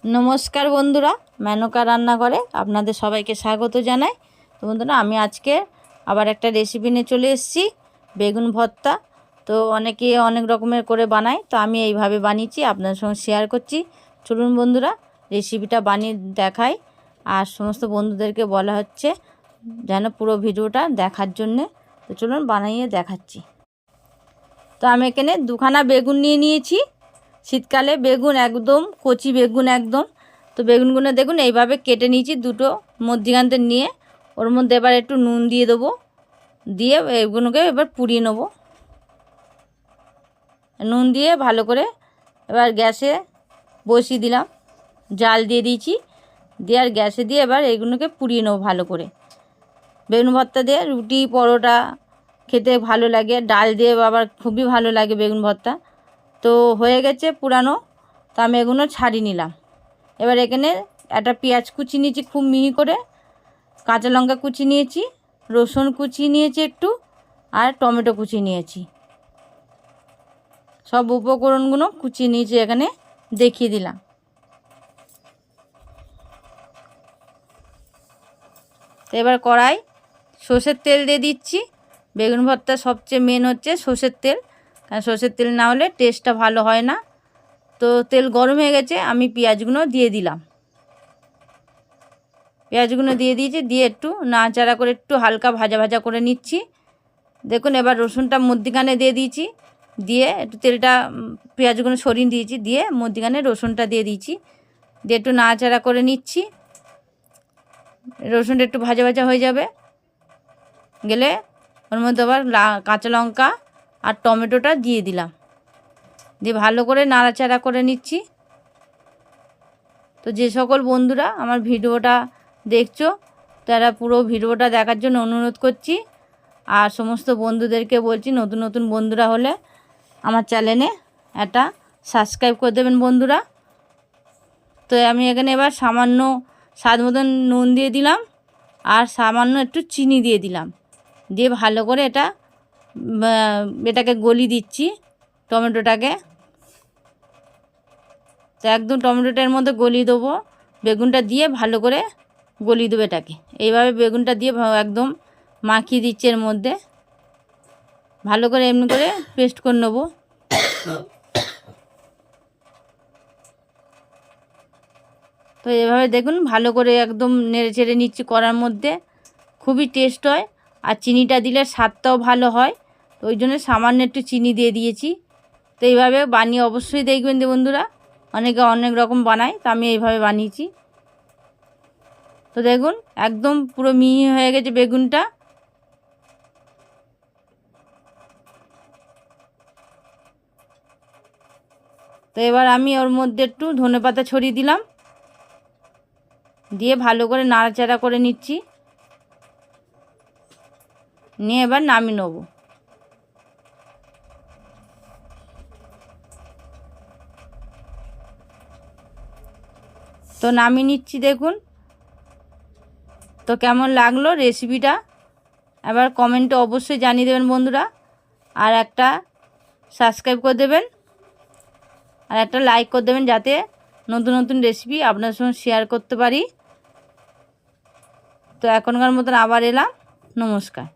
নমস্কার বন্ধুরা, মেনকা রান্নাঘরে আপনাদের সবাইকে স্বাগত জানাই। তো বন্ধুরা, আমি আজকে আবার একটা রেসিপি নিয়ে চলে এসেছি, বেগুন ভর্তা। তো অনেকে অনেক রকমের করে বানায়, তো আমি এইভাবে বানিয়েছি, আপনাদের সঙ্গে শেয়ার করছি। চলুন বন্ধুরা, রেসিপিটা বানিয়ে দেখাই। আর সমস্ত বন্ধুদেরকে বলা হচ্ছে যেন পুরো ভিডিওটা দেখার জন্যে। তো চলুন বানিয়ে দেখাচ্ছি। তো আমি এখানে দুখানা বেগুন নিয়ে নিয়েছি। শীতকালে বেগুন একদম কচি বেগুন একদম। তো বেগুনগুলো দেখুন এইভাবে কেটে নিয়েছি, দুটো মধ্যিখানতে নিয়ে ওর মধ্যে এবার একটু নুন দিয়ে দেবো, দিয়ে এগুলোকে এবার পুড়িয়ে নেব। নুন দিয়ে ভালো করে এবার গ্যাসে বসিয়ে দিলাম, জাল দিয়ে দিয়েছি, দিয়ে আর গ্যাসে দিয়ে এবার এগুলোকে পুড়িয়ে নেবো ভালো করে। বেগুন ভর্তা দিয়ে রুটি পরোটা খেতে ভালো লাগে, ডাল দিয়ে আবার খুবই ভালো লাগে বেগুন ভর্তা। তো হয়ে গেছে পুরানো, তো আমি এগুলো ছাড়িয়ে নিলাম। এবার এখানে একটা পেঁয়াজ কুচি নিয়েছি খুব মিহি করে, কাঁচা লঙ্কা কুচি নিয়েছি, রসুন কুচি নিয়েছি একটু, আর টমেটো কুচি নিয়েছি। সব উপকরণগুলো কুচিয়ে নিয়েছি, এখানে দেখিয়ে দিলাম। তো এবার কড়াই সর্ষের তেল দিয়ে দিচ্ছি। বেগুন ভর্তা সবচেয়ে মেন হচ্ছে সর্ষের তেল, কারণ সর্ষের তেল না হলে টেস্টটা ভালো হয় না। তো তেল গরম হয়ে গেছে, আমি পেঁয়াজগুলো দিয়ে দিলাম। পেঁয়াজগুলো দিয়ে দিয়েছি, দিয়ে একটু নাড়াচাড়া করে একটু হালকা ভাজা ভাজা করে নিচ্ছি। দেখুন এবার রসুনটা মধ্যিখানে দিয়ে দিয়েছি, দিয়ে একটু তেলটা পেঁয়াজগুলো সরিয়ে দিয়েছি, দিয়ে মধ্যিখানে রসুনটা দিয়ে দিয়েছি, দিয়ে একটু নাড়াচাড়া করে নিচ্ছি। রসুনটা একটু ভাজা ভাজা হয়ে যাবে গেলে ওর মধ্যে আবার কাঁচা লঙ্কা আর টমেটোটা দিয়ে দিলাম, দিয়ে ভালো করে নাড়াচাড়া করে নিচ্ছি। তো যে সকল বন্ধুরা আমার ভিডিওটা দেখছো, তারা পুরো ভিডিওটা দেখার জন্য অনুরোধ করছি। আর সমস্ত বন্ধুদেরকে বলছি, নতুন নতুন বন্ধুরা হলে আমার চ্যানেলে একটা সাবস্ক্রাইব করে দেবেন বন্ধুরা। তো আমি এখানে এবার সামান্য স্বাদ মতন নুন দিয়ে দিলাম, আর সামান্য একটু চিনি দিয়ে দিলাম, দিয়ে ভালো করে এটাকে গলিয়ে দিচ্ছি টমেটোটাকে। তো একদম টমেটোটার মধ্যে গলিয়ে দেবো, বেগুনটা দিয়ে ভালো করে গলিয়ে দেবো এটাকে। এইভাবে বেগুনটা দিয়ে একদম মাখিয়ে দিচ্ছি, এর মধ্যে ভালো করে এমনি করে পেস্ট করে নেবো। তো এভাবে দেখুন ভালো করে একদম নেড়ে চেড়ে নিচ্ছি কড়ার মধ্যে, খুবই টেস্ট হয়। আর চিনিটা দিলে স্বাদটাও ভালো হয়, তো ওই জন্য সামান্য একটু চিনি দিয়ে দিয়েছি। তো এইভাবে বানিয়ে অবশ্যই দেখবেন যে বন্ধুরা, অনেকে অনেক রকম বানায়, তো আমি এইভাবে বানিয়েছি। তো দেখুন একদম পুরো মিহি হয়ে গেছে বেগুনটা। তো এবার আমি ওর মধ্যে একটু ধনেপাতা ছড়িয়ে দিলাম, দিয়ে ভালো করে নাড়াচাড়া করে নিচ্ছি, নিয়ে এবার নামিয়ে নেব। তো নামিয়ে নিচ্ছি দেখুন। তো কেমন লাগলো রেসিপিটা এবার কমেন্টে অবশ্যই জানিয়ে দেবেন বন্ধুরা, আর একটা সাবস্ক্রাইব করে দেবেন, আর একটা লাইক করে দেবেন, যাতে নতুন নতুন রেসিপি আপনার সঙ্গে শেয়ার করতে পারি। তো এখনকার মতন আবার এলাম, নমস্কার।